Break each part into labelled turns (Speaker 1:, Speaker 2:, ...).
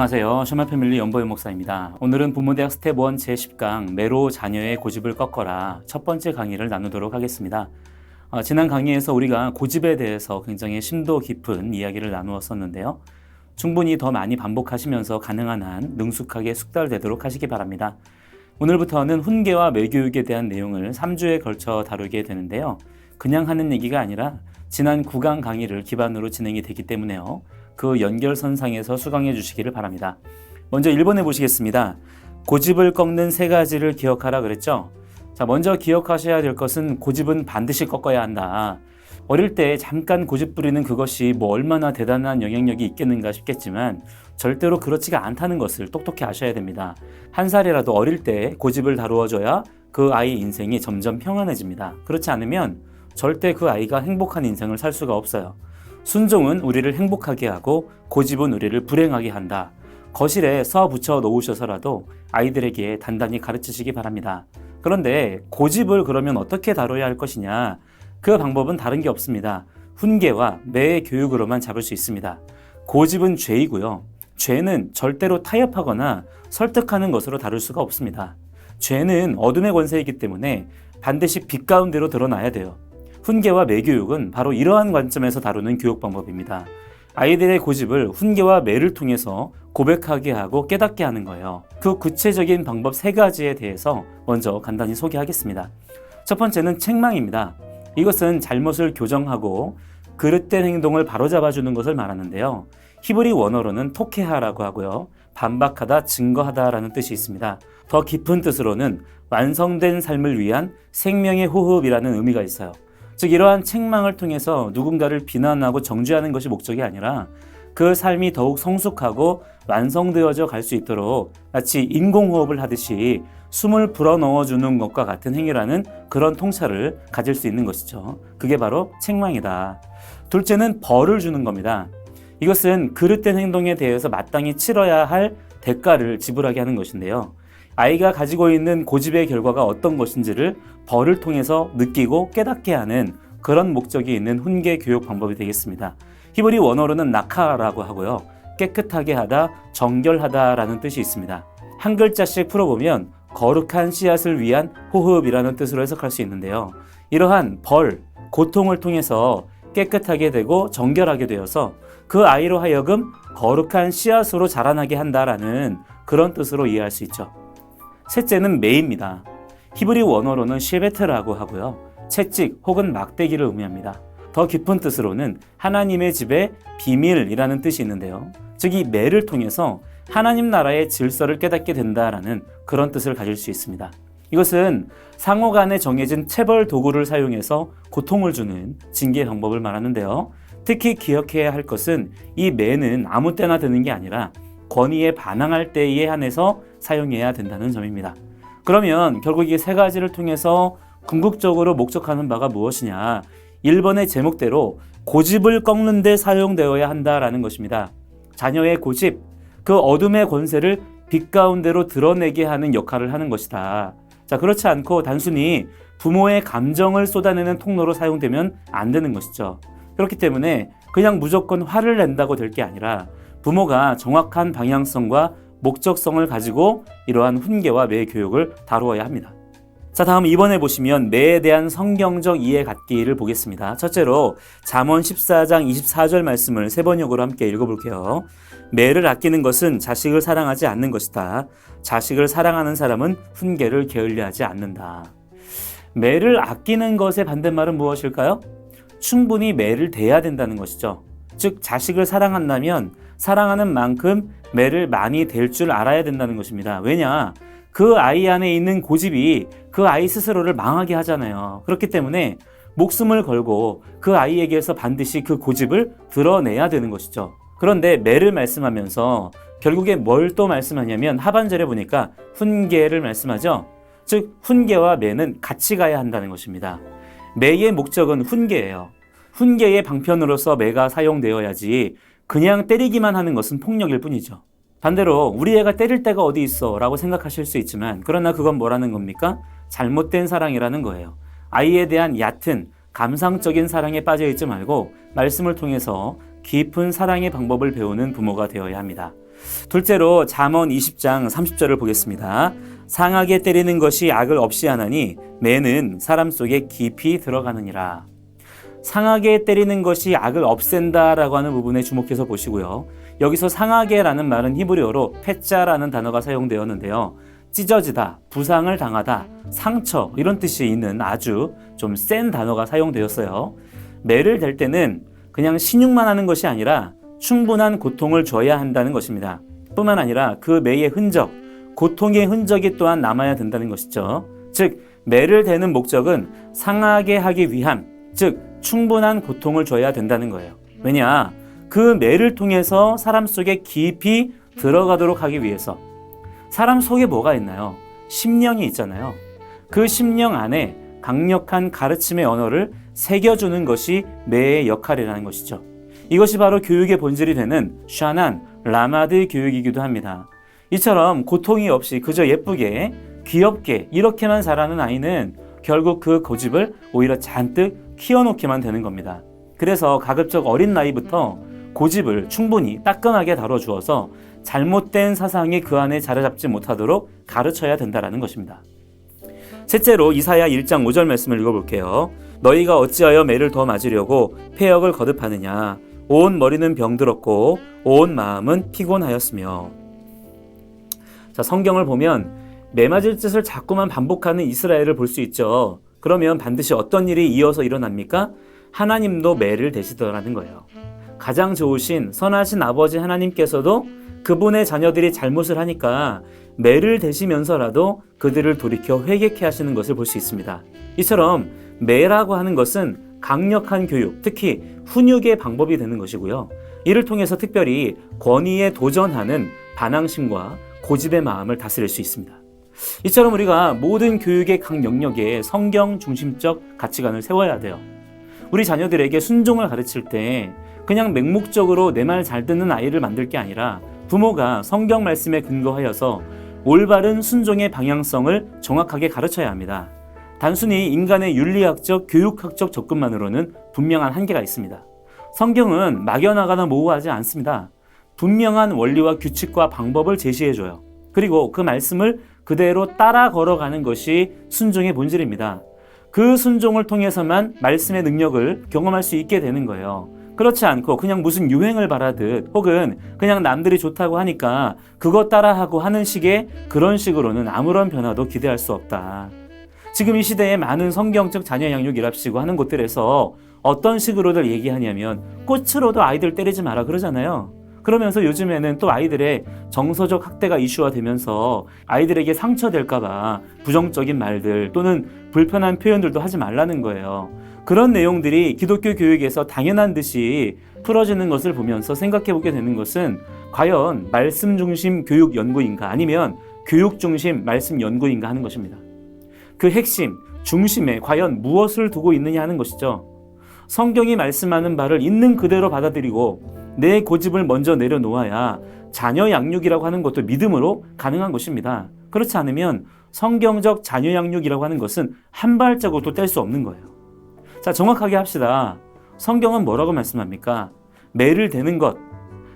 Speaker 1: 안녕하세요. 셔마패밀리 연보현 목사입니다. 오늘은 부모대학 스텝 1 제10강 매로 자녀의 고집을 꺾어라 첫 번째 강의를 나누도록 하겠습니다. 지난 강의에서 우리가 고집에 대해서 굉장히 심도 깊은 이야기를 나누었었는데요. 충분히 더 많이 반복하시면서 가능한 한 능숙하게 숙달되도록 하시기 바랍니다. 오늘부터는 훈계와 매교육에 대한 내용을 3주에 걸쳐 다루게 되는데요. 그냥 하는 얘기가 아니라 지난 9강 강의를 기반으로 진행이 되기 때문에요. 그 연결선상에서 수강해 주시기를 바랍니다. 먼저 1번에 보시겠습니다. 고집을 꺾는 세 가지를 기억하라 그랬죠? 자, 먼저 기억하셔야 될 것은 고집은 반드시 꺾어야 한다. 어릴 때 잠깐 고집 부리는 그것이 얼마나 대단한 영향력이 있겠는가 싶겠지만 절대로 그렇지가 않다는 것을 똑똑히 아셔야 됩니다. 한 살이라도 어릴 때 고집을 다루어줘야 그 아이 인생이 점점 평안해집니다. 그렇지 않으면 절대 그 아이가 행복한 인생을 살 수가 없어요. 순종은 우리를 행복하게 하고 고집은 우리를 불행하게 한다. 거실에 써 붙여 놓으셔서라도 아이들에게 단단히 가르치시기 바랍니다. 그런데 고집을 그러면 어떻게 다뤄야 할 것이냐? 그 방법은 다른 게 없습니다. 훈계와 매 교육으로만 잡을 수 있습니다. 고집은 죄이고요. 죄는 절대로 타협하거나 설득하는 것으로 다룰 수가 없습니다. 죄는 어둠의 권세이기 때문에 반드시 빛 가운데로 드러나야 돼요. 훈계와 매교육은 바로 이러한 관점에서 다루는 교육 방법입니다. 아이들의 고집을 훈계와 매를 통해서 고백하게 하고 깨닫게 하는 거예요. 그 구체적인 방법 3가지에 대해서 먼저 간단히 소개하겠습니다. 첫 번째는 책망입니다. 이것은 잘못을 교정하고 그릇된 행동을 바로잡아주는 것을 말하는데요. 히브리 원어로는 토케하라고 하고요. 반박하다, 증거하다라는 뜻이 있습니다. 더 깊은 뜻으로는 완성된 삶을 위한 생명의 호흡이라는 의미가 있어요. 즉 이러한 책망을 통해서 누군가를 비난하고 정죄하는 것이 목적이 아니라 그 삶이 더욱 성숙하고 완성되어져 갈 수 있도록 마치 인공호흡을 하듯이 숨을 불어넣어주는 것과 같은 행위라는 그런 통찰을 가질 수 있는 것이죠. 그게 바로 책망이다. 둘째는 벌을 주는 겁니다. 이것은 그릇된 행동에 대해서 마땅히 치러야 할 대가를 지불하게 하는 것인데요. 아이가 가지고 있는 고집의 결과가 어떤 것인지를 벌을 통해서 느끼고 깨닫게 하는 그런 목적이 있는 훈계 교육 방법이 되겠습니다. 히브리 원어로는 나카라고 하고요. 깨끗하게 하다, 정결하다라는 뜻이 있습니다. 한 글자씩 풀어보면 거룩한 씨앗을 위한 호흡이라는 뜻으로 해석할 수 있는데요. 이러한 벌, 고통을 통해서 깨끗하게 되고 정결하게 되어서 그 아이로 하여금 거룩한 씨앗으로 자라나게 한다라는 그런 뜻으로 이해할 수 있죠. 셋째는 매입니다. 히브리 원어로는 쉐베트라고 하고요. 채찍 혹은 막대기를 의미합니다. 더 깊은 뜻으로는 하나님의 집의 비밀이라는 뜻이 있는데요. 즉 이 매를 통해서 하나님 나라의 질서를 깨닫게 된다라는 그런 뜻을 가질 수 있습니다. 이것은 상호 간에 정해진 체벌 도구를 사용해서 고통을 주는 징계 방법을 말하는데요. 특히 기억해야 할 것은 이 매는 아무 때나 드는 게 아니라 권위에 반항할 때에 한해서 사용해야 된다는 점입니다. 그러면 결국 이 3가지를 통해서 궁극적으로 목적하는 바가 무엇이냐? 1번의 제목대로 고집을 꺾는 데 사용되어야 한다라는 것입니다. 자녀의 고집, 그 어둠의 권세를 빛 가운데로 드러내게 하는 역할을 하는 것이다. 자, 그렇지 않고 단순히 부모의 감정을 쏟아내는 통로로 사용되면 안 되는 것이죠. 그렇기 때문에 그냥 무조건 화를 낸다고 될 게 아니라 부모가 정확한 방향성과 목적성을 가지고 이러한 훈계와 매 교육을 다루어야 합니다. 자, 다음 2번에 보시면 매에 대한 성경적 이해 갖기를 보겠습니다. 첫째로 잠언 14장 24절 말씀을 3번역으로 함께 읽어볼게요. 매를 아끼는 것은 자식을 사랑하지 않는 것이다. 자식을 사랑하는 사람은 훈계를 게을리하지 않는다. 매를 아끼는 것의 반대말은 무엇일까요? 충분히 매를 대야 된다는 것이죠. 즉 자식을 사랑한다면 사랑하는 만큼 매를 많이 댈 줄 알아야 된다는 것입니다. 왜냐? 그 아이 안에 있는 고집이 그 아이 스스로를 망하게 하잖아요. 그렇기 때문에 목숨을 걸고 그 아이에게서 반드시 그 고집을 드러내야 되는 것이죠. 그런데 매를 말씀하면서 결국에 뭘 또 말씀하냐면 하반절에 보니까 훈계를 말씀하죠. 즉 훈계와 매는 같이 가야 한다는 것입니다. 매의 목적은 훈계예요. 훈계의 방편으로서 매가 사용되어야지 그냥 때리기만 하는 것은 폭력일 뿐이죠. 반대로 우리 애가 때릴 데가 어디 있어 라고 생각하실 수 있지만 그러나 그건 뭐라는 겁니까? 잘못된 사랑이라는 거예요. 아이에 대한 얕은 감상적인 사랑에 빠져있지 말고 말씀을 통해서 깊은 사랑의 방법을 배우는 부모가 되어야 합니다. 둘째로 잠언 20장 30절을 보겠습니다. 상하게 때리는 것이 악을 없이 하나니 매는 사람 속에 깊이 들어가느니라. 상하게 때리는 것이 악을 없앤다라고 하는 부분에 주목해서 보시고요. 여기서 상하게라는 말은 히브리어로 페짜라는 단어가 사용되었는데요. 찢어지다, 부상을 당하다, 상처 이런 뜻이 있는 아주 좀 센 단어가 사용되었어요. 매를 댈 때는 그냥 신용만 하는 것이 아니라 충분한 고통을 줘야 한다는 것입니다. 뿐만 아니라 그 매의 흔적, 고통의 흔적이 또한 남아야 된다는 것이죠. 즉 매를 대는 목적은 상하게 하기 위함, 즉 충분한 고통을 줘야 된다는 거예요. 왜냐? 그 매를 통해서 사람 속에 깊이 들어가도록 하기 위해서. 사람 속에 뭐가 있나요? 심령이 있잖아요. 그 심령 안에 강력한 가르침의 언어를 새겨주는 것이 매의 역할이라는 것이죠. 이것이 바로 교육의 본질이 되는 샤난, 라마드 교육이기도 합니다. 이처럼 고통이 없이 그저 예쁘게, 귀엽게 이렇게만 자라는 아이는 결국 그 고집을 오히려 잔뜩 키워놓기만 되는 겁니다. 그래서 가급적 어린 나이부터 고집을 충분히 따끔하게 다뤄주어서 잘못된 사상이 그 안에 자리잡지 못하도록 가르쳐야 된다는 것입니다. 셋째로 이사야 1장 5절 말씀을 읽어볼게요. 너희가 어찌하여 매를 더 맞으려고 폐역을 거듭하느냐. 온 머리는 병들었고 온 마음은 피곤하였으며. 자, 성경을 보면 매 맞을 짓을 자꾸만 반복하는 이스라엘을 볼 수 있죠. 그러면 반드시 어떤 일이 이어서 일어납니까? 하나님도 매를 대시더라는 거예요. 가장 좋으신 선하신 아버지 하나님께서도 그분의 자녀들이 잘못을 하니까 매를 대시면서라도 그들을 돌이켜 회개케 하시는 것을 볼 수 있습니다. 이처럼 매라고 하는 것은 강력한 교육, 특히 훈육의 방법이 되는 것이고요. 이를 통해서 특별히 권위에 도전하는 반항심과 고집의 마음을 다스릴 수 있습니다. 이처럼 우리가 모든 교육의 각 영역에 성경 중심적 가치관을 세워야 돼요. 우리 자녀들에게 순종을 가르칠 때 그냥 맹목적으로 내 말 잘 듣는 아이를 만들 게 아니라 부모가 성경 말씀에 근거하여서 올바른 순종의 방향성을 정확하게 가르쳐야 합니다. 단순히 인간의 윤리학적, 교육학적 접근만으로는 분명한 한계가 있습니다. 성경은 막연하거나 모호하지 않습니다. 분명한 원리와 규칙과 방법을 제시해줘요. 그리고 그 말씀을 그대로 따라 걸어가는 것이 순종의 본질입니다. 그 순종을 통해서만 말씀의 능력을 경험할 수 있게 되는 거예요. 그렇지 않고 그냥 무슨 유행을 바라듯 혹은 그냥 남들이 좋다고 하니까 그것 따라하고 하는 식의 그런 식으로는 아무런 변화도 기대할 수 없다. 지금 이 시대에 많은 성경적 자녀 양육이랍시고 하는 곳들에서 어떤 식으로들 얘기하냐면 꽃으로도 아이들 때리지 마라 그러잖아요. 그러면서 요즘에는 또 아이들의 정서적 학대가 이슈화 되면서 아이들에게 상처될까봐 부정적인 말들 또는 불편한 표현들도 하지 말라는 거예요. 그런 내용들이 기독교 교육에서 당연한 듯이 풀어지는 것을 보면서 생각해보게 되는 것은 과연 말씀 중심 교육 연구인가 아니면 교육 중심 말씀 연구인가 하는 것입니다. 그 핵심, 중심에 과연 무엇을 두고 있느냐 하는 것이죠. 성경이 말씀하는 바를 있는 그대로 받아들이고 내 고집을 먼저 내려놓아야 자녀 양육이라고 하는 것도 믿음으로 가능한 것입니다. 그렇지 않으면 성경적 자녀 양육이라고 하는 것은 한 발자국도 뗄 수 없는 거예요. 자, 정확하게 합시다. 성경은 뭐라고 말씀합니까? 매를 대는 것,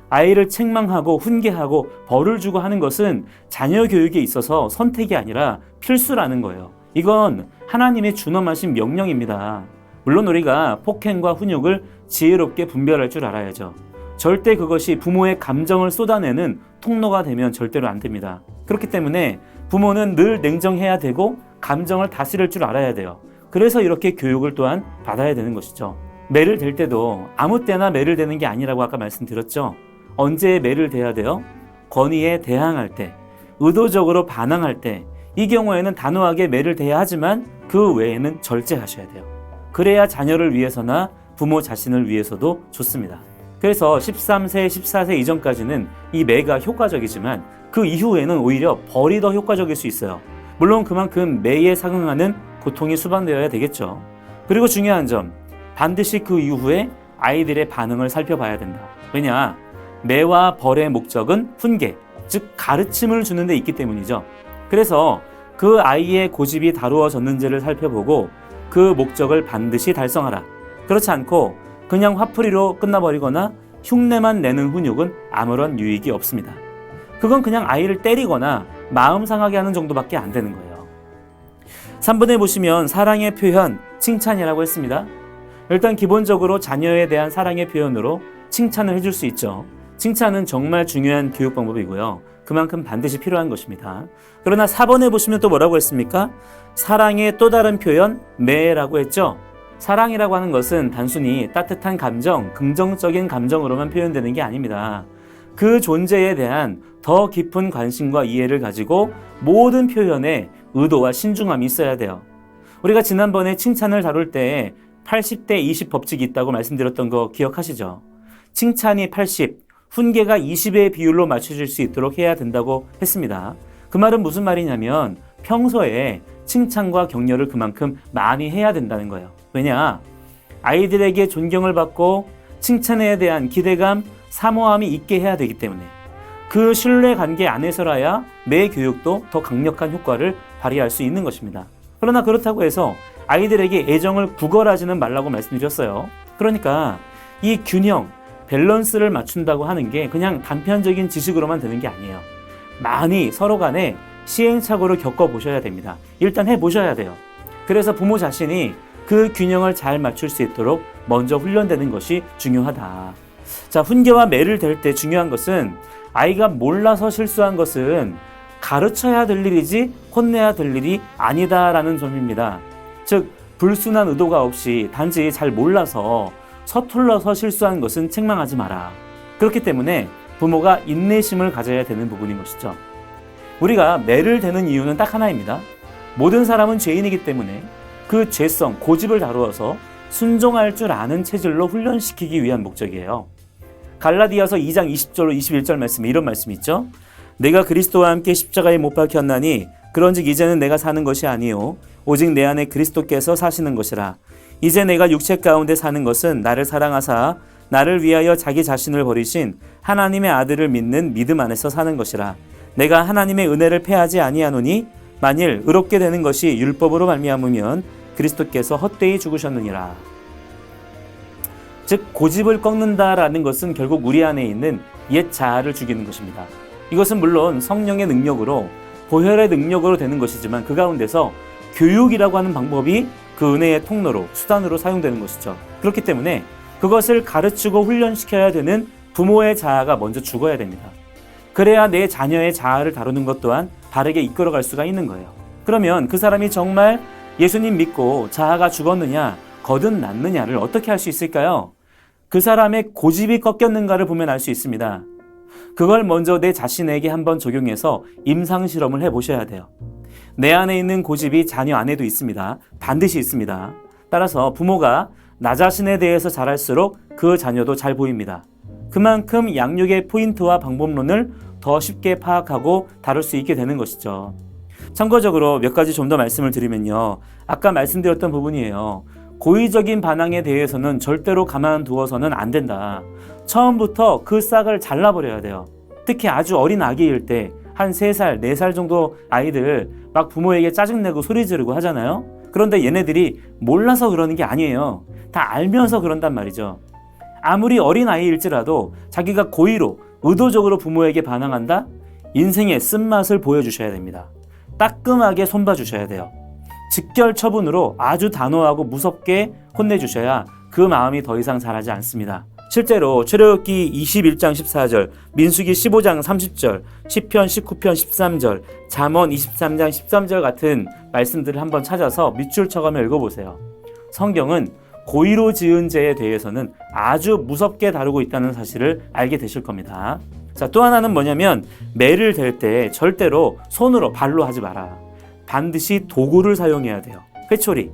Speaker 1: 아이를 책망하고 훈계하고 벌을 주고 하는 것은 자녀 교육에 있어서 선택이 아니라 필수라는 거예요. 이건 하나님의 준엄하신 명령입니다. 물론 우리가 폭행과 훈육을 지혜롭게 분별할 줄 알아야죠. 절대 그것이 부모의 감정을 쏟아내는 통로가 되면 절대로 안 됩니다. 그렇기 때문에 부모는 늘 냉정해야 되고 감정을 다스릴 줄 알아야 돼요. 그래서 이렇게 교육을 또한 받아야 되는 것이죠. 매를 댈 때도 아무 때나 매를 대는 게 아니라고 아까 말씀드렸죠. 언제 매를 대야 돼요? 권위에 대항할 때, 의도적으로 반항할 때, 이 경우에는 단호하게 매를 대야 하지만 그 외에는 절제하셔야 돼요. 그래야 자녀를 위해서나 부모 자신을 위해서도 좋습니다. 그래서 13세, 14세 이전까지는 이 매가 효과적이지만 그 이후에는 오히려 벌이 더 효과적일 수 있어요. 물론 그만큼 매에 상응하는 고통이 수반되어야 되겠죠. 그리고 중요한 점, 반드시 그 이후에 아이들의 반응을 살펴봐야 된다. 왜냐? 매와 벌의 목적은 훈계, 즉 가르침을 주는 데 있기 때문이죠. 그래서 그 아이의 고집이 다루어졌는지를 살펴보고 그 목적을 반드시 달성하라. 그렇지 않고 그냥 화풀이로 끝나버리거나 흉내만 내는 훈육은 아무런 유익이 없습니다. 그건 그냥 아이를 때리거나 마음 상하게 하는 정도밖에 안 되는 거예요. 3번에 보시면 사랑의 표현, 칭찬이라고 했습니다. 일단 기본적으로 자녀에 대한 사랑의 표현으로 칭찬을 해줄 수 있죠. 칭찬은 정말 중요한 교육 방법이고요. 그만큼 반드시 필요한 것입니다. 그러나 4번에 보시면 또 뭐라고 했습니까? 사랑의 또 다른 표현, 매라고 했죠. 사랑이라고 하는 것은 단순히 따뜻한 감정, 긍정적인 감정으로만 표현되는 게 아닙니다. 그 존재에 대한 더 깊은 관심과 이해를 가지고 모든 표현에 의도와 신중함이 있어야 돼요. 우리가 지난번에 칭찬을 다룰 때 80대 20 법칙이 있다고 말씀드렸던 거 기억하시죠? 칭찬이 80, 훈계가 20의 비율로 맞춰질 수 있도록 해야 된다고 했습니다. 그 말은 무슨 말이냐면 평소에 칭찬과 격려를 그만큼 많이 해야 된다는 거예요. 왜냐? 아이들에게 존경을 받고 칭찬에 대한 기대감, 사모함이 있게 해야 되기 때문에 그 신뢰 관계 안에서라야 매 교육도 더 강력한 효과를 발휘할 수 있는 것입니다. 그러나 그렇다고 해서 아이들에게 애정을 구걸하지는 말라고 말씀드렸어요. 그러니까 이 균형, 밸런스를 맞춘다고 하는 게 그냥 단편적인 지식으로만 되는 게 아니에요. 많이 서로 간에 시행착오를 겪어보셔야 됩니다. 일단 해보셔야 돼요. 그래서 부모 자신이 그 균형을 잘 맞출 수 있도록 먼저 훈련되는 것이 중요하다. 자, 훈계와 매를 댈 때 중요한 것은 아이가 몰라서 실수한 것은 가르쳐야 될 일이지 혼내야 될 일이 아니다라는 점입니다. 즉, 불순한 의도가 없이 단지 잘 몰라서 서툴러서 실수한 것은 책망하지 마라. 그렇기 때문에 부모가 인내심을 가져야 되는 부분인 것이죠. 우리가 매를 대는 이유는 딱 하나입니다. 모든 사람은 죄인이기 때문에 그 죄성, 고집을 다루어서 순종할 줄 아는 체질로 훈련시키기 위한 목적이에요. 갈라디아서 2장 20절 21절 말씀에 이런 말씀이 있죠. 내가 그리스도와 함께 십자가에 못 박혔나니 그런즉 이제는 내가 사는 것이 아니요 오직 내 안에 그리스도께서 사시는 것이라. 이제 내가 육체 가운데 사는 것은 나를 사랑하사 나를 위하여 자기 자신을 버리신 하나님의 아들을 믿는 믿음 안에서 사는 것이라. 내가 하나님의 은혜를 패하지 아니하노니 만일 의롭게 되는 것이 율법으로 말미암으면 그리스도께서 헛되이 죽으셨느니라. 즉 고집을 꺾는다라는 것은 결국 우리 안에 있는 옛 자아를 죽이는 것입니다. 이것은 물론 성령의 능력으로 보혈의 능력으로 되는 것이지만 그 가운데서 교육이라고 하는 방법이 그 은혜의 통로로 수단으로 사용되는 것이죠. 그렇기 때문에 그것을 가르치고 훈련시켜야 되는 부모의 자아가 먼저 죽어야 됩니다. 그래야 내 자녀의 자아를 다루는 것 또한 바르게 이끌어갈 수가 있는 거예요. 그러면 그 사람이 정말 예수님 믿고 자아가 죽었느냐 거듭났느냐를 어떻게 할 수 있을까요? 그 사람의 고집이 꺾였는가를 보면 알 수 있습니다. 그걸 먼저 내 자신에게 한번 적용해서 임상실험을 해보셔야 돼요. 내 안에 있는 고집이 자녀 안에도 있습니다. 반드시 있습니다. 따라서 부모가 나 자신에 대해서 잘할수록 그 자녀도 잘 보입니다. 그만큼 양육의 포인트와 방법론을 더 쉽게 파악하고 다룰 수 있게 되는 것이죠. 참고적으로 몇 가지 좀 더 말씀을 드리면요. 아까 말씀드렸던 부분이에요. 고의적인 반항에 대해서는 절대로 가만두어서는 안 된다. 처음부터 그 싹을 잘라버려야 돼요. 특히 아주 어린 아기일 때 한 3살, 4살 정도 아이들 막 부모에게 짜증내고 소리 지르고 하잖아요. 그런데 얘네들이 몰라서 그러는 게 아니에요. 다 알면서 그런단 말이죠. 아무리 어린 아이일지라도 자기가 고의로 의도적으로 부모에게 반항한다? 인생의 쓴맛을 보여주셔야 됩니다. 따끔하게 손봐 주셔야 돼요. 직결 처분으로 아주 단호하고 무섭게 혼내주셔야 그 마음이 더 이상 자라지 않습니다. 실제로 출애굽기 21장 14절, 민수기 15장 30절, 시편 19편 13절, 잠언 23장 13절 같은 말씀들을 한번 찾아서 밑줄 쳐가며 읽어보세요. 성경은 고의로 지은 죄에 대해서는 아주 무섭게 다루고 있다는 사실을 알게 되실 겁니다. 자, 또 하나는 뭐냐면 매를 댈 때 절대로 손으로 발로 하지 마라. 반드시 도구를 사용해야 돼요. 회초리.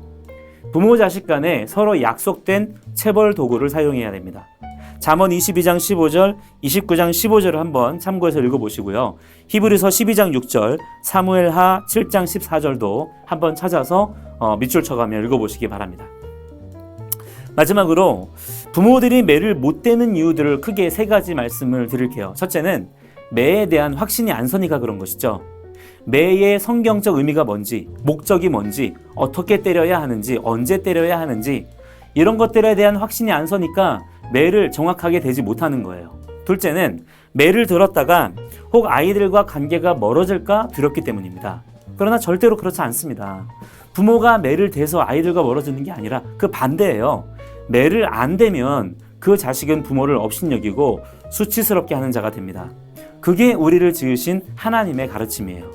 Speaker 1: 부모 자식 간에 서로 약속된 체벌 도구를 사용해야 됩니다. 잠언 22장 15절, 29장 15절을 한번 참고해서 읽어보시고요. 히브리서 12장 6절, 사무엘하 7장 14절도 한번 찾아서 밑줄 쳐가며 읽어보시기 바랍니다. 마지막으로 부모들이 매를 못 대는 이유들을 크게 3가지 말씀을 드릴게요. 첫째는 매에 대한 확신이 안 서니까 그런 것이죠. 매의 성경적 의미가 뭔지, 목적이 뭔지, 어떻게 때려야 하는지, 언제 때려야 하는지 이런 것들에 대한 확신이 안 서니까 매를 정확하게 대지 못하는 거예요. 둘째는 매를 들었다가 혹 아이들과 관계가 멀어질까 두렵기 때문입니다. 그러나 절대로 그렇지 않습니다. 부모가 매를 대서 아이들과 멀어지는 게 아니라 그 반대예요. 매를 안 대면 그 자식은 부모를 업신여기고 수치스럽게 하는 자가 됩니다. 그게 우리를 지으신 하나님의 가르침이에요.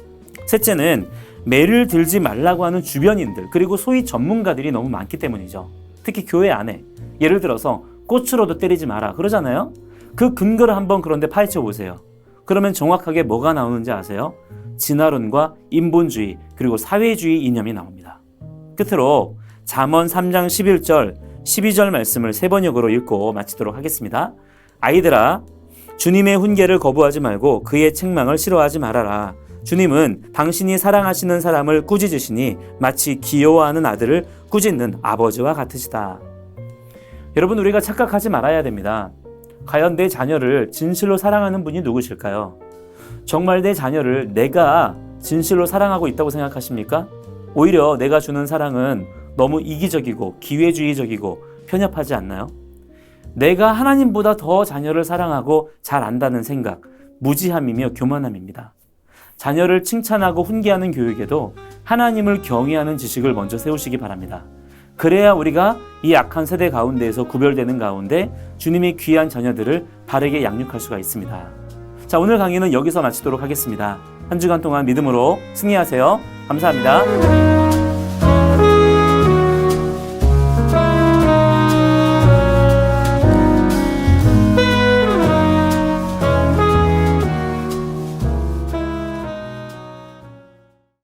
Speaker 1: 셋째는 매를 들지 말라고 하는 주변인들 그리고 소위 전문가들이 너무 많기 때문이죠. 특히 교회 안에 예를 들어서 꽃으로도 때리지 마라 그러잖아요. 그 근거를 한번 그런데 파헤쳐 보세요. 그러면 정확하게 뭐가 나오는지 아세요? 진화론과 인본주의 그리고 사회주의 이념이 나옵니다. 끝으로 잠언 3장 11절 12절 말씀을 세 번역으로 읽고 마치도록 하겠습니다. 아이들아 주님의 훈계를 거부하지 말고 그의 책망을 싫어하지 말아라. 주님은 당신이 사랑하시는 사람을 꾸짖으시니 마치 귀여워하는 아들을 꾸짖는 아버지와 같으시다. 여러분 우리가 착각하지 말아야 됩니다. 과연 내 자녀를 진실로 사랑하는 분이 누구실까요? 정말 내 자녀를 내가 진실로 사랑하고 있다고 생각하십니까? 오히려 내가 주는 사랑은 너무 이기적이고 기회주의적이고 편협하지 않나요? 내가 하나님보다 더 자녀를 사랑하고 잘 안다는 생각, 무지함이며 교만함입니다. 자녀를 칭찬하고 훈계하는 교육에도 하나님을 경외하는 지식을 먼저 세우시기 바랍니다. 그래야 우리가 이 악한 세대 가운데에서 구별되는 가운데 주님의 귀한 자녀들을 바르게 양육할 수가 있습니다. 자, 오늘 강의는 여기서 마치도록 하겠습니다. 한 주간 동안 믿음으로 승리하세요. 감사합니다.